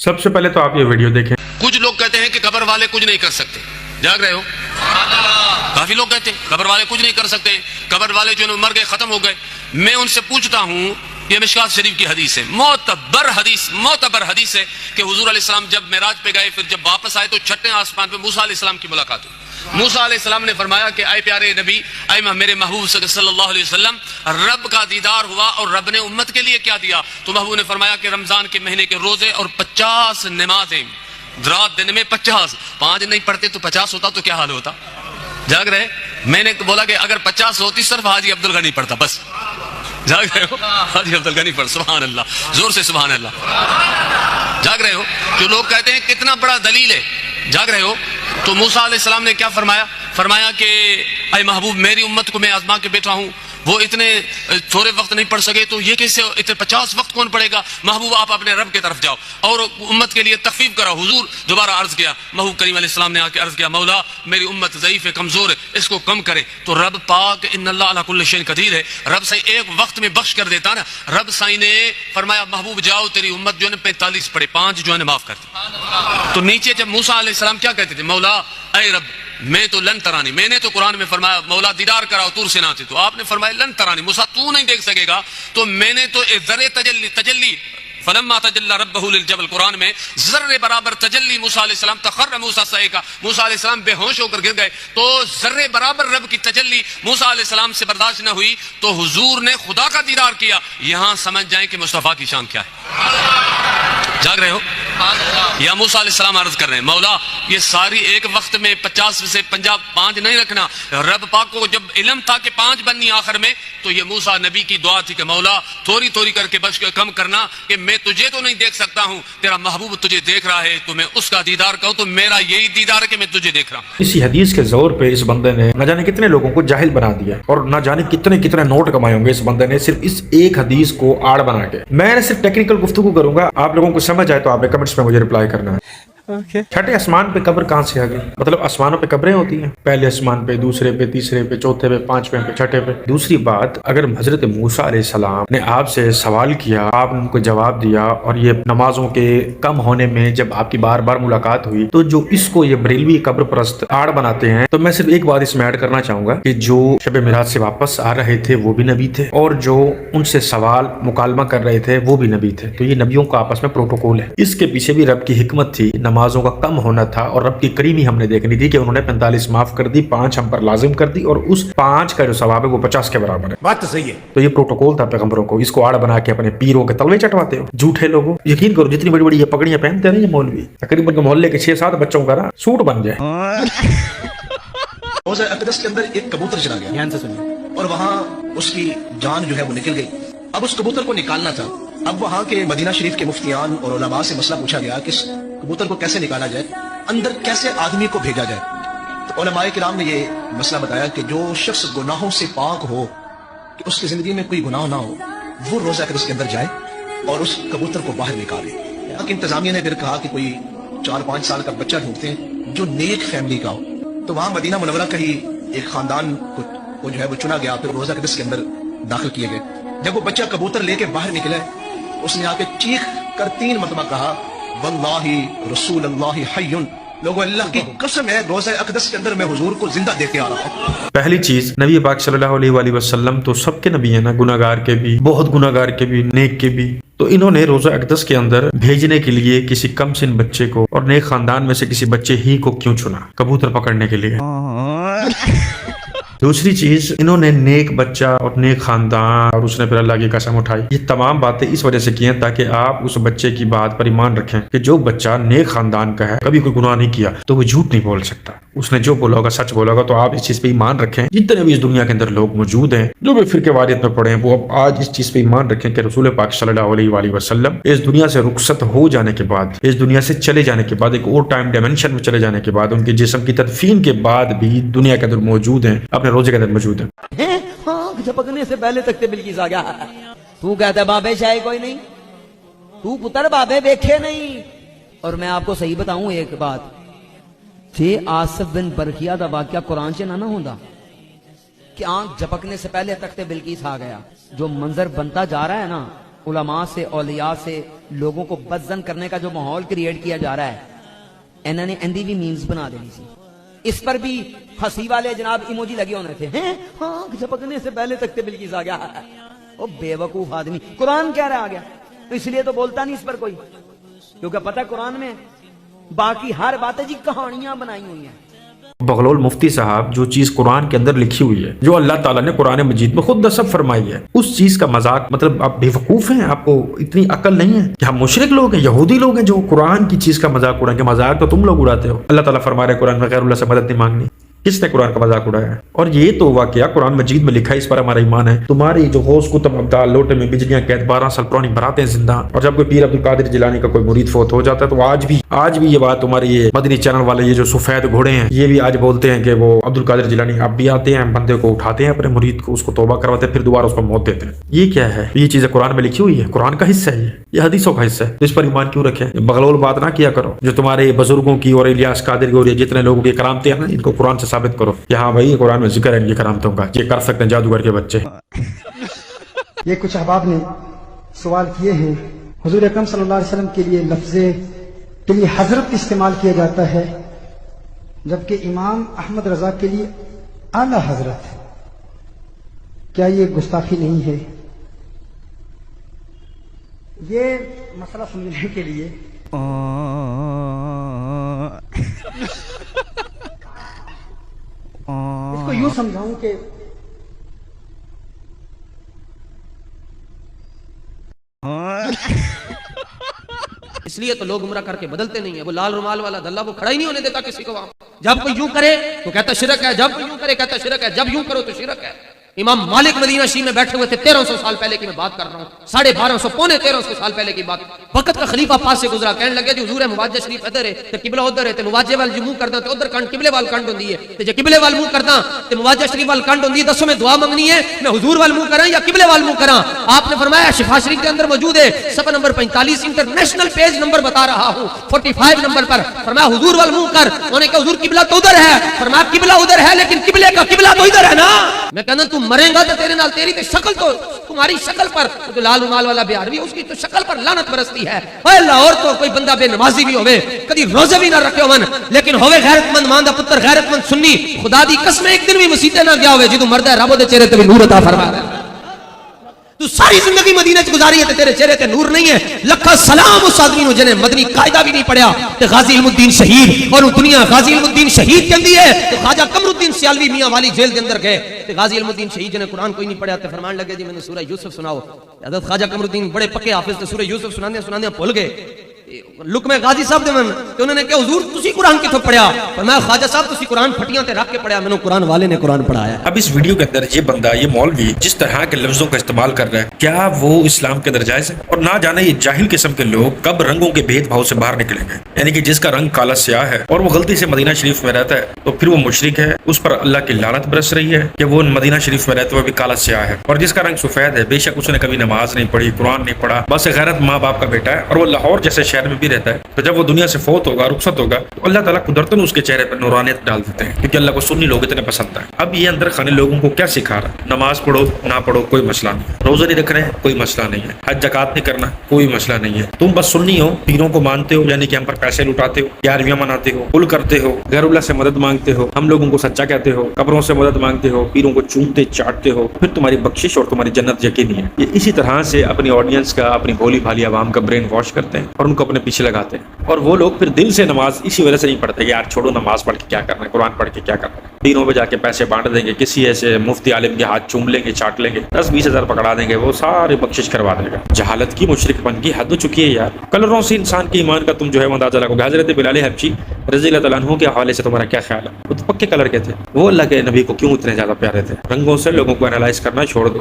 سب سے پہلے تو آپ یہ ویڈیو دیکھیں. کچھ لوگ کہتے ہیں کہ قبر والے کچھ نہیں کر سکتے. جاگ رہے ہو؟ کافی لوگ کہتے ہیں قبر والے کچھ نہیں کر سکتے, قبر والے جو مر گئے ختم ہو گئے. میں ان سے پوچھتا ہوں, یہ مشکات شریف کی حدیث ہے, معتبر حدیث ہے کہ حضور علیہ السلام جب معراج پہ گئے, پھر جب واپس آئے تو چھٹے آسمان پہ موسیٰ علیہ السلام کی ملاقات ہوئی. موسیٰ علیہ السلام نے فرمایا کہ اے پیارے نبی, اے میرے محبوب صلی اللہ علیہ وسلم, رب کا دیدار ہوا اور رب نے امت کے لیے کیا دیا؟ تو محبوب نے فرمایا کہ رمضان کے مہینے کے روزے اور 50 نمازیں, رات دن میں 50. 5 نہیں پڑھتے تو 50 ہوتا تو کیا حال ہوتا؟ جاگ رہے؟ میں نے بولا کہ اگر 50 ہوتی صرف حاجی عبدالغنی پڑھتا بس. جاگ رہے ہو؟ حاجی عبدالغنی پڑھ. سبحان اللہ, زور سے سبحان اللہ. جاگ رہے ہو؟ جو لوگ کہتے ہیں کتنا بڑا دلیل ہے. جاگ رہے ہو؟ تو موسیٰ علیہ السلام نے کیا فرمایا؟ فرمایا کہ اے محبوب, میری امت کو میں آزما کے بیٹھا ہوں, وہ اتنے تھوڑے وقت نہیں پڑھ سکے تو یہ کیسے اتنے 50 وقت کون پڑھے گا؟ محبوب آپ اپنے رب کی طرف جاؤ اور امت کے لیے تخفیف کرو. حضور دوبارہ عرض کیا, محبوب کریم علیہ السلام نے آ کے عرض کیا, مولا میری امت ضعیف ہے, کمزور ہے, اس کو کم کرے. تو رب پاک ان اللہ علی کل شیء قدیر ہے, رب سائیں ایک وقت میں بخش کر دیتا نا. رب سائیں نے فرمایا محبوب جاؤ, تیری امت جو ہے 45 پڑھے, 5 جو ہے معاف کر دی. تو نیچے جب موسیٰ علیہ السلام کیا کہتے تھے, مولا اے رب میں تو لن ترانی, میں نے تو قرآن میں فرمایا مولا دیدار کراؤ طور سے نہ تھے, تو آپ نے فرمایا لن ترانی, موسیٰ تو نہیں دیکھ سکے گا. تو میں نے تو ذرے تجلی فلما تجلی ربہ للجبل, قرآن میں ذرے برابر تجلی موسیٰ علیہ السلام تخر موسیٰ صعقا, موسیٰ علیہ السلام بے ہوش ہو کر گر گئے. تو ذرے برابر رب کی تجلی موسیٰ علیہ السلام سے برداشت نہ ہوئی تو حضور نے خدا کا دیدار کیا. یہاں سمجھ جائیں کہ مصطفیٰ کی شان کیا ہے. جاگ رہے ہو؟ یا موسیٰ علیہ السلام عرض کر رہے ہیں, مولا یہ ساری ایک وقت میں 50 سے 5 نہیں رکھنا. رب پاک کو جب علم تھا کہ 5 بننی آخر میں, تو یہ موسیٰ نبی کی دعا تھی کہ مولا تھوڑی تھوڑی کر کے بچ کم کرنا, کہ میں تجھے تو نہیں دیکھ سکتا ہوں, تیرا محبوب تجھے دیکھ رہا ہے, تو میں اس کا دیدار کروں, تو میرا یہی دیدار ہے کہ میں تجھے دیکھ رہا ہوں. اسی حدیث کے زور پہ اس بندے نے نہ جانے کتنے لوگوں کو جاہل بنا دیا, اور نہ جانے کتنے نوٹ کمائے ہوں گے اس بندے نے صرف اس ایک حدیث کو آڑ بنا کے. میں صرف ٹیکنیکل گفتگو کروں گا, آپ لوگوں کو سمجھ آئے تو آپ نے کمنٹس میں مجھے رپلائی کرنا ہے. چھٹے آسمان پہ قبر کہاں سے آ گئی؟ مطلب آسمانوں پہ قبریں ہوتی ہیں, پہلے آسمان پہ, دوسرے پہ, تیسرے پہ, چوتھے پہ, 5ویں پہ, چھٹے پہ. دوسری بات, اگر حضرت موسیٰ علیہ السلام نے آپ سے سوال کیا, آپ نے ان کو جواب دیا, اور یہ نمازوں کے کم ہونے میں جب آپ کی بار بار ملاقات ہوئی, تو جو اس کو یہ بریلوی قبر پرست آڑ بناتے ہیں, تو میں صرف ایک بات اس میں ایڈ کرنا چاہوں گا کہ جو شب معراج سے واپس آ رہے تھے وہ بھی نبی تھے, اور جو ان سے سوال مکالمہ کر رہے تھے وہ بھی نبی تھے. تو یہ نبیوں کا آپس میں پروٹوکول ہے. اس کے پیچھے بھی رب کی حکمت تھی, نمازوں کا کم ہونا تھا, اور رب کی کریمی ہم نے دیکھنی تھی کہ انہوں نے 45 معاف کر دی, 5 ہم پر لازم کر دی, اور اس 5 کا جو ثواب ہے وہ 50 کے برابر ہے. بات تو صحیح ہے. تو یہ پروٹوکول تھا پیغمبروں کو. اس کو آڑ بنا کے اپنے پیروں کے تلوے چٹواتے ہو. جھوٹے لوگوں, یقین کرو جتنی بڑی بڑی یہ پگڑیاں پہنتے ہیں یہ مولوی, تقریباً محلے کے 6-7 بچوں کا نا سوٹ بن جائے. روزہ اقدس کے اندر ایک کبوتر چلا گیا, دھیان سے سنیے, اور وہاں اس کی جان جو ہے وہ نکل گئی. اب اس کبوتر کو نکالنا تھا. اب وہاں کے مدینہ شریف کے مفتیان اور علماء سے مسئلہ پوچھا گیا کہ اس کبوتر کو کیسے نکالا جائے, اندر کیسے آدمی کو بھیجا جائے. تو علماء کرام نے یہ مسئلہ بتایا کہ جو شخص گناہوں سے پاک ہو, کہ اس کی زندگی میں کوئی گناہ نہ ہو, وہ روزہ اقدس کے اندر جائے اور اس کبوتر کو باہر نکالے. یہاں کی انتظامیہ نے پھر کہا کہ کوئی 4-5 سال کا بچہ ڈھونڈتے ہیں جو نیک فیملی کا ہو. تو وہاں مدینہ منورہ کا ہی ایک خاندان کو جو ہے وہ چنا گیا, پھر روزہ اقدس کے اندر داخل کیے گئے. جب وہ بچہ کبوتر لے کے باہر نکلا, اس نے آ کے چیخ کر 3 مرتبہ کہا, واللہ رسول اللہ حی, لوگوں اللہ کی قسم ہے روزہ اقدس کے اندر میں حضور کو زندہ دیتے آ رہا ہوں. پہلی چیز, نبی پاک صلی اللہ علیہ وآلہ وسلم تو سب کے نبی ہیں نا, گناہگار کے بھی, بہت گناہگار کے بھی, نیک کے بھی. تو انہوں نے روزہ اقدس کے اندر بھیجنے کے لیے کسی کم سن بچے کو, اور نیک خاندان میں سے کسی بچے ہی کو کیوں چنا کبوتر پکڑنے کے لیے؟ دوسری چیز, انہوں نے نیک بچہ اور نیک خاندان, اور اس نے پھر اللہ کی قسم اٹھائی. یہ تمام باتیں اس وجہ سے کی ہیں تاکہ آپ اس بچے کی بات پر ایمان رکھیں کہ جو بچہ نیک خاندان کا ہے, کبھی کوئی گناہ نہیں کیا, تو وہ جھوٹ نہیں بول سکتا. اس نے جو بولا ہوگا سچ بولا ہوگا. تو آپ اس چیز پہ ایمان رکھیں. جتنے بھی اس دنیا کے اندر لوگ موجود ہیں جو بھی فرقے واریت میں پڑے ہیں, وہ اب آج اس چیز پہ ایمان رکھیں کہ رسول پاک صلی اللہ علیہ وآلہ وسلم اس دنیا سے رخصت ہو جانے کے بعد, اس دنیا سے چلے جانے کے بعد, ایک اور ٹائم ڈائمنشن میں چلے جانے کے بعد, ان کے جسم کی تدفین کے بعد بھی دنیا کے اندر موجود ہیں, اپنے روزے کے اندر موجود ہیں. جھپکنے سے پہلے تک بلکیس آ گیا. تو کہتا ہے بابے شاہ کوئی نہیں, تو پتر بابے دیکھے نہیں. اور میں آپ کو صحیح بتاؤں ایک بات, جے آصف بن برقیہ دا واقعہ قرآن سے نہ ہوندا کہ آنکھ جھپکنے سے پہلے تخت بلکیس آ گیا, جو منظر بنتا جا رہا ہے نا, उलमा से औलिया से लोगों को बदजन करने का जो माहौल क्रिएट किया जा रहा है, इन्होंने एंदी भी मीम्स बना देनी सी। इस पर भी हंसी वाले जनाब इमोजी लगे होने थे, हैं हाँ झपकने से पहले तकते बिल्किस आ गया। ओ बेवकूफ आदमी, कुरान कह रहा आ गया, तो इसलिए तो बोलता नहीं इस पर कोई, क्योंकि पता कुरान में बाकी हर बातें जी कहानियां बनाई हुई हैं। बगलौल मुफ्ती साहब जो चीज कुरान के अंदर लिखी हुई है, जो अल्लाह ताला ने कुरान मजीद में खुद नसब फरमाई है, उस चीज का मजाक, मतलब आप बेवकूफ हैं, आपको इतनी अकल नहीं है कि हम मुशरिक लोग हैं, यहूदी लोग हैं जो कुरान की चीज का मजाक उड़ाएं। कि मजाक तो तुम लोग उड़ाते हो। अल्लाह ताला फरमा रहे कुरान में गैरुल्लाह से मदद नहीं मांगनी। किसने कुरान का मजाक उड़ाया है? और ये तो वाकया कुरान मजीद में लिखा है, इस पर हमारा ईमान है। तुम्हारी जो गौस कुतुब अब्दाल लोटे में बिजलियां कैद 12 साल पुरानी बरातें जिंदा, और जब कोई पीर अब्दुल कादिर जिलानी का कोई मुरीद फोत हो जाता है तो आज भी ये बात तुम्हारी ये मदनी चैनल वाले ये जो सफेद घोड़े हैं ये भी आज बोलते हैं कि वो अब्दुल कादिर जिलानी अब भी आते हैं, बंदे को उठाते हैं अपने मुरीद को, उसको तौबा करवाते हैं, फिर दोबारा उसको मौत देते हैं। ये क्या है? ये चीजें कुरान में लिखी हुई है, कुरान का हिस्सा है, ये हदीसों का हिस्सा है, तो इस पर ईमान क्यों रखें? बगलौल बात ना किया करो। जो तुम्हारे बुजुर्गों की और इलियास कादिर की और ये जितने लोगों की करामतें हैं ना, इनको कुरान से साबित करो कि हाँ भाई कुरान में जिक्र है इनकी करामतों का, ये कर सकते हैं जादूगर के बच्चे। ये कुछ अहबाब ने सवाल किए हैं, हुजूर अकरम सल्लल्लाहु अलैहि वसल्लम के लिए लफ्ज़े के लिए हजरत इस्तेमाल किया जाता है, जबकि इमाम अहमद रजा के लिए आला हजरत। क्या ये गुस्ताखी नहीं है? ये मसला समझने के लिए इसको यूं समझाऊं कि इसलिए तो लोग उम्र करके बदलते नहीं है। वो लाल रुमाल वाला दल्ला वो खड़ा ही नहीं होने देता किसी को वहां। जब कोई यूं करे तो कहता शिरक है, जब कोई यूं करे कहता शिरक है, जब यूं करो तो शिरक है। इमाम मालिक मदीना शरीफ में बैठे हुए थे, 1300 साल पहले की मैं बात कर रहा हूँ, 1250 पौने 1300 साल पहले की बात। वक्त का खलीफा पास से गुजरा, कहने लगे जी हुजूर मुवाज्जा शरीफ इधर है ते किबला उधर है, ते मुवाज्जे वाल जो मुंह करदा ते उधर कंड किबले वाल कंड होंदी है, ते जे किबले वाल मुंह करदा ते मुवाज्जा शरीफ वाल कंड होंदी है। दसो मैं दुआ मंगनी है, मैं हुजूर वाल मुंह करां या किबले वाल मुंह करां? आपने फरमाया शिफा शरीफ के अंदर मौजूद है, सफा नंबर 45 इंटरनेशनल पेज नंबर बता रहा हूं 45 नंबर पर। फरमाया हुजूर वाल मुंह कर। उन्होंने कहा हुजूर किबला तो उधर है। फरमाया किबला उधर है लेकिन किबले का किबला तो इधर है ना। मैं कहना तू मरेगा तो तेरे तेरी तो शक्ल तो तुम्हारी शक्ल पर तो लाल रुमाल वाला बिहारवी उसकी तो शक्ल पर लानत बरसती है। ओए लाहौर तो कोई बंदा बेनमाजी भी होवे, कभी रोजे भी ना रखे मन, लेकिन होवे गैरतमंद मां दा पुत्र, गैरतमंद सुन्नी, खुदा दी कसम एक दिन भी मसीते ना गया होवे जिदू मरदा रब दे चेहरे ते भी नूर अता फरमा दे। तू सारी जिंदगी मदीने च गुजारी है ते तेरे चेहरे ते नूर नहीं है। लखा सलाम उस आदमी नु जिने मदनी कायदा भी नहीं पढ़या ते गाजी इल्मुद्दीन शहीद, और दुनिया गाजी इल्मुद्दीन शहीद कहंदी है। तो ख्वाजा कमरुद्दीन सियालवी मियां वाली जेल के अंदर गए ते गाजी इल्मुद्दीन शहीद जिने कुरान कोई नहीं पढ़या ते फरमान लगे जी मैंने सूरह यूसुफ सुनाओ। हज़रत ख्वाजा कमरुद्दीन बड़े पक्के हाफिज ते सूरह यूसुफ सुनाने भूल गए। लुकमे गाजी साहब दे मन ते उन्होंने कहा हुजूर तुसी कुरान किथों पढ़या? पर मैं ख्वाजा साहब तुसी कुरान फटियां ते रख के पढ़या, मैंने कुरान वाले ने कुरान पढ़ाया। अब इस वीडियो के अंदर ये बंदा, ये मौलवी जिस तरह के लफ्जों का इस्तेमाल कर रहा है, क्या वो इस्लाम के अंदर जायज है? और ना जाने ये जाहिल किस्म के लोग कब रंगों के भेदभाव से बाहर निकलेंगे। यानी कि जिसका रंग काला स्याह है और वो गलती से मदीना शरीफ में रहता है तो फिर वो मुशरिक है, उस पर अल्लाह की लानत बरस रही है कि वो मदीना शरीफ में रहते हुए भी काला स्याह है। और जिसका रंग सफेद है, बेशक उसने कभी नमाज नहीं पढ़ी, कुरान नहीं पढ़ा, बस गैरत माँ बाप का बेटा है और वो लाहौर जैसे शहर में भी रहता है, तो जब वो दुनिया से फौत होगा, रुखसत होगा, तो अल्लाह ताला कुदरतन उसके चेहरे पर नूरानियत डाल देते हैं, क्योंकि अल्लाह को सुन्नी लोग इतने पसंद है। अब ये अंदर खाने लोगों को क्या सिखा रहा है? नमाज पढ़ो ना पढ़ो कोई मसला नहीं, रोजा नहीं रख रहे हैं कोई मसला नहीं है, हज ज़कात नहीं करना कोई मसला नहीं है, तुम बस सुन्नी हो, पीरों को मानते हो, यानी कि हम पर पैसे लुटाते हो, ग्यारहवियां मनाते हो, कुल करते हो, गैरुल्लाह से मदद मांगते हो, हम लोगों को सच्चा कहते हो, कब्रों से मदद मांगते हो, पीरों को चूमते चाटते हो, फिर तुम्हारी बख्शिश और तुम्हारी जन्नत यकीनी है। ये इसी तरह से अपनी ऑडियंस का, अपनी भोली भाली आवाम का ब्रेन वॉश करते हैं और उनको अपने पीछे लगाते हैं। और वो लोग फिर दिल से नमाज इसी वजह से नहीं पढ़ते, यार छोड़ो नमाज पढ़ के क्या करना है, कुरान पढ़ के क्या करना है, दिनों में जाके पैसे बांट देंगे, किसी ऐसे मुफ्ती आलिम के हाथ चूम लेंगे, चाट लेंगे, 10-20 हज़ार पकड़ा देंगे, वो सारे बख्शिश करवा देगा। जहालत की मुशरिकपन की हद हो चुकी है यार। कलरों से इंसान के ईमान का तुम जो है अंदाजा लगाओगे। हज़रत बिलाल हबशी रज़ी अल्लाह तआला अन्हु के हवाले से तुम्हारा क्या ख्याल है? वो तो पक्के कलर के थे, वो अल्लाह के नबी को क्यों इतने ज्यादा प्यारे थे? रंगों से लोगों को एनालाइज करना छोड़ दो।